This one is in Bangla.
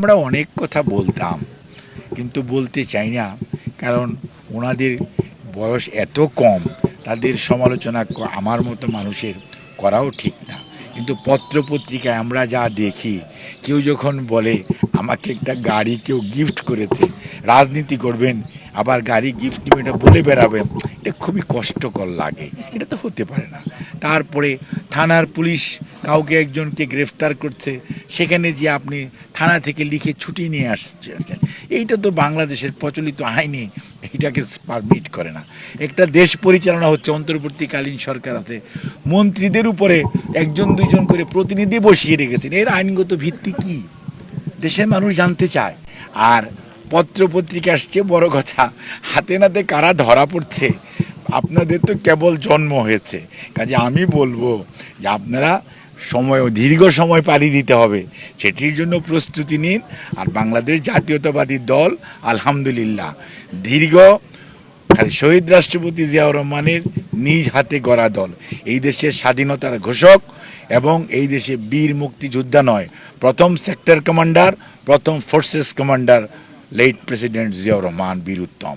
আমরা অনেক কথা বলতাম, কিন্তু বলতে চাই না। কারণ ওনাদের বয়স এত কম, তাদের সমালোচনা আমার মতো মানুষের করাও ঠিক না। কিন্তু পত্রপত্রিকায় আমরা যা দেখি, কেউ যখন বলে আমাকে একটা গাড়ি কেউ গিফট করেছে, রাজনীতি করবেন আবার গাড়ি গিফট নেবেন এটা বলে বেড়াবেন, এটা খুবই কষ্টকর লাগে। এটা তো হতে পারে না। তারপরে থানার পুলিশ কাউকে একজনকে গ্রেফতার করছে, সেখানে যে আপনি থানা থেকে লিখে ছুটি নিয়ে আসছেন, এইটা তো বাংলাদেশের প্রচলিত আইনে এইটাকে পারমিট করে না। একটা দেশ পরিচালনা হচ্ছে, অন্তর্বর্তীকালীন সরকার আছে, মন্ত্রীদের উপরে একজন দুইজন করে প্রতিনিধি বসিয়ে রেখেছেন। এর আইনগত ভিত্তি কি দেশের মানুষ জানতে চায়। আর পত্রপত্রিকা আসছে বড় কথা, হাতে নাতে কারা ধরা পড়ছে। আপনাদের তো কেবল জন্ম হয়েছে, কাজে আমি বলবো যে আপনারা দীর্ঘ সময় পাড়ি দিতে হবে, সেটির জন্য প্রস্তুতি নিন। আর বাংলাদেশ জাতীয়তাবাদী দল আলহামদুলিল্লাহ দীর্ঘ খালি শহীদ রাষ্ট্রপতি জিয়াউর রহমানের নিজ হাতে গড়া দল, এই দেশের স্বাধীনতার ঘোষক এবং এই দেশে বীর মুক্তিযোদ্ধা নয়, প্রথম সেক্টর কমান্ডার, প্রথম forces commander late president Ziaur Rahman বীর উত্তম।